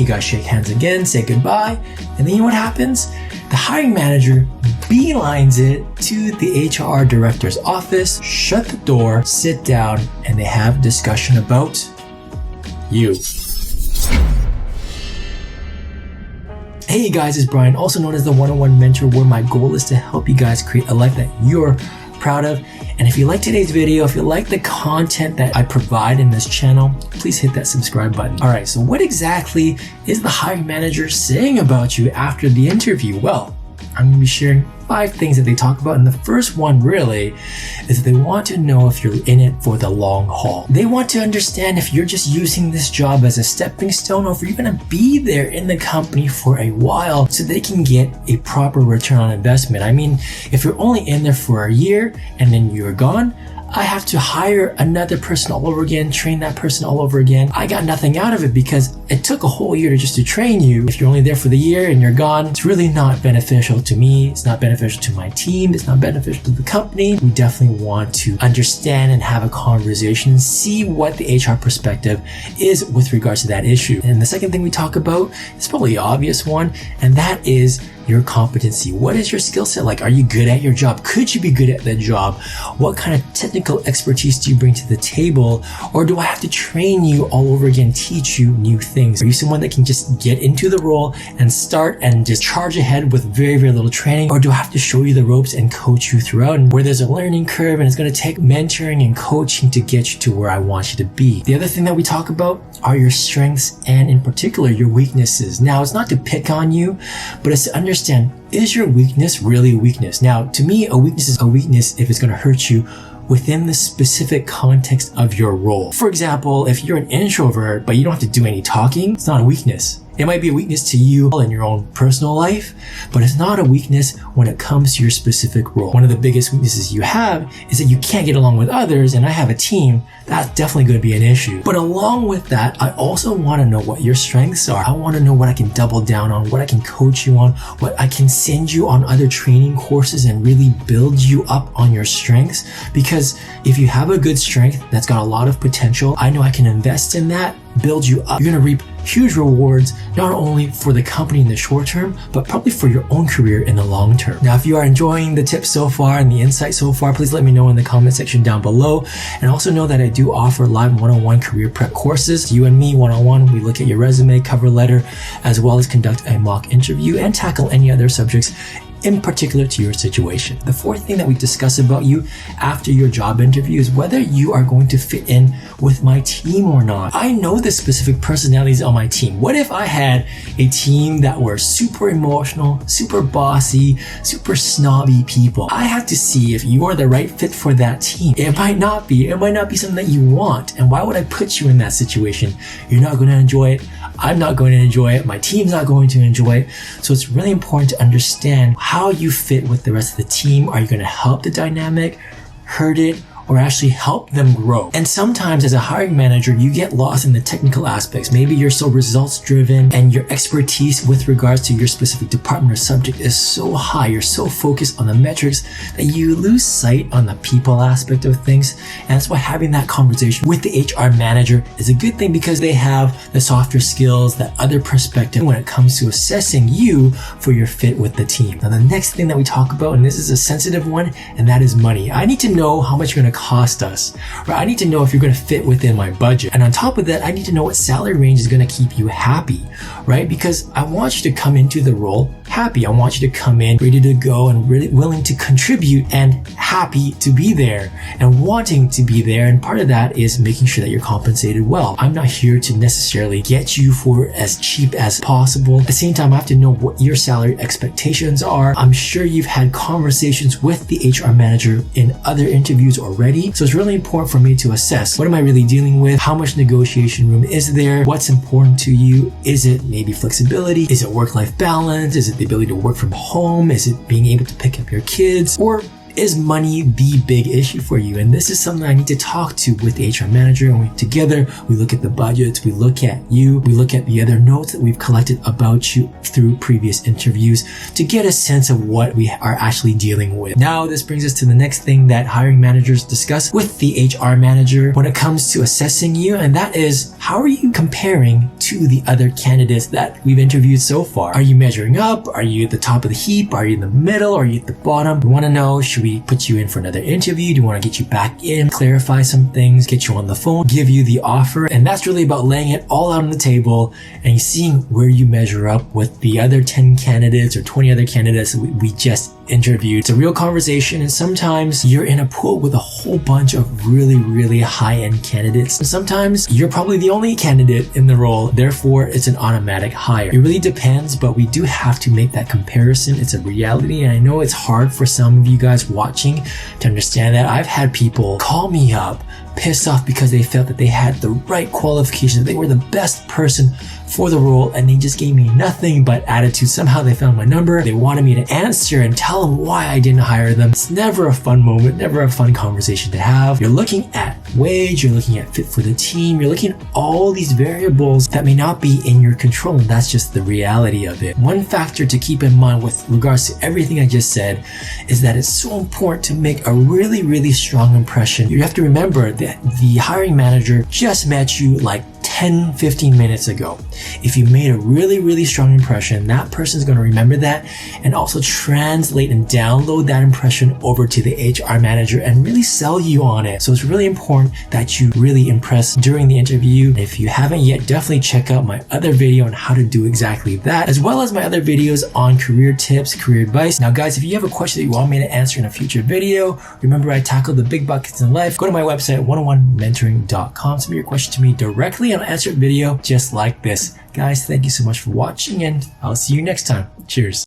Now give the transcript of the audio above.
You guys shake hands again, say goodbye, and then you know what happens? The hiring manager beelines it to the HR director's office, shut the door, sit down, and they have a discussion about you. Hey guys, it's Brian, also known as the One-on-One Mentor, where my goal is to help you guys create a life that you're proud of. And if you like today's video, if you like the content that I provide in this channel, please hit that subscribe button. All right, so what exactly is the hiring manager saying about you after the interview? Well, I'm gonna be sharing 5 things that they talk about. And the first one really is that they want to know if you're in it for the long haul. They want to understand if you're just using this job as a stepping stone or if you're gonna be there in the company for a while so they can get a proper return on investment. I mean, if you're only in there for a year and then you're gone, I have to hire another person all over again, train that person all over again. I got nothing out of it because it took a whole year to train you. If you're only there for the year and you're gone, it's really not beneficial to me. It's not beneficial to my team. It's not beneficial to the company. We definitely want to understand and have a conversation and see what the HR perspective is with regards to that issue. And the second thing we talk about is probably the obvious one, and that is your competency. What is your skill set like? Are you good at your job? Could you be good at that job? What kind of technical expertise do you bring to the table? Or do I have to train you all over again, teach you new things? Are you someone that can just get into the role and start and just charge ahead with very, very little training? Or do I have to show you the ropes and coach you throughout, and where there's a learning curve and it's going to take mentoring and coaching to get you to where I want you to be? The other thing that we talk about are your strengths and in particular your weaknesses. Now, it's not to pick on you, but it's to understand, is your weakness really a weakness? Now, to me, a weakness is a weakness if it's going to hurt you within the specific context of your role. For example, if you're an introvert, but you don't have to do any talking, it's not a weakness. It might be a weakness to you in your own personal life, but it's not a weakness when it comes to your specific role. One of the biggest weaknesses you have is that you can't get along with others, and I have a team. That's definitely going to be an issue. But along with that, I also want to know what your strengths are. I want to know what I can double down on, what I can coach you on, what I can send you on other training courses and really build you up on your strengths. Because if you have a good strength that's got a lot of potential, I know I can invest in that, build you up. You're going to reap huge rewards, not only for the company in the short term, but probably for your own career in the long term. Now, if you are enjoying the tips so far and the insight so far, please let me know in the comment section down below. And also know that I do offer live one-on-one career prep courses. You and me one-on-one, we look at your resume, cover letter, as well as conduct a mock interview and tackle any other subjects in particular to your situation. The fourth thing that we discuss about you after your job interview is whether you are going to fit in with my team or not. I know the specific personalities on my team. What if I had a team that were super emotional, super bossy, super snobby people? I have to see if you are the right fit for that team. It might not be. It might not be something that you want. And why would I put you in that situation? You're not going to enjoy it. I'm not going to enjoy it. My team's not going to enjoy it. So it's really important to understand how you fit with the rest of the team. Are you going to help the dynamic, hurt it, or actually help them grow? And sometimes as a hiring manager, you get lost in the technical aspects. Maybe you're so results driven and your expertise with regards to your specific department or subject is so high, you're so focused on the metrics that you lose sight on the people aspect of things. And that's why having that conversation with the HR manager is a good thing, because they have the softer skills, that other perspective when it comes to assessing you for your fit with the team. Now, the next thing that we talk about, and this is a sensitive one, and that is money. I need to know how much you're going to cost us, right? I need to know if you're going to fit within my budget. And on top of that, I need to know what salary range is going to keep you happy, right? Because I want you to come into the role happy. I want you to come in ready to go and really willing to contribute and happy to be there and wanting to be there. And part of that is making sure that you're compensated well. I'm not here to necessarily get you for as cheap as possible. At the same time, I have to know what your salary expectations are. I'm sure you've had conversations with the HR manager in other interviews already. So it's really important for me to assess, what am I really dealing with? How much negotiation room is there? What's important to you? Is it maybe flexibility? Is it work-life balance? Is it the ability to work from home? Is it being able to pick up your kids? Or is money the big issue for you? And this is something I need to talk to with the HR manager, and together we look at the budgets, we look at you, we look at the other notes that we've collected about you through previous interviews to get a sense of what we are actually dealing with. Now, this brings us to the next thing that hiring managers discuss with the HR manager when it comes to assessing you, and that is, how are you comparing to the other candidates that we've interviewed so far? Are you measuring up? Are you at the top of the heap? Are you in the middle? Are you at the bottom? We want to know, should we put you in for another interview? Do we want to get you back in, clarify some things, get you on the phone, give you the offer? And that's really about laying it all out on the table and seeing where you measure up with the other 10 candidates or 20 other candidates we just interviewed. It's a real conversation, and sometimes you're in a pool with a whole bunch of really high-end candidates. And sometimes you're probably the only candidate in the role, therefore it's an automatic hire. It really depends, but we do have to make that comparison. It's a reality, and I know it's hard for some of you guys watching to understand that. I've had people call me up pissed off because they felt that they had the right qualifications, they were the best person for the role, and they just gave me nothing but attitude. Somehow they found my number, they wanted me to answer and tell them why I didn't hire them. It's never a fun moment, never a fun conversation to have. You're looking at wage, you're looking at fit for the team, you're looking at all these variables that may not be in your control, and that's just the reality of it. One factor to keep in mind with regards to everything I just said is that it's so important to make a really strong impression. You have to remember that the hiring manager just met you like 10-15 minutes ago. If you made a really strong impression, that person is going to remember that and also translate and download that impression over to the HR manager and really sell you on it. So it's really important that you really impress during the interview. And if you haven't yet, definitely check out my other video on how to do exactly that, as well as my other videos on career tips, career advice. Now guys, if you have a question that you want me to answer in a future video, remember I tackle the big buckets in life, go to my website 101mentoring.com, submit your question to me directly and I'll answer a video just like this. Guys, thank you so much for watching, and I'll see you next time. Cheers.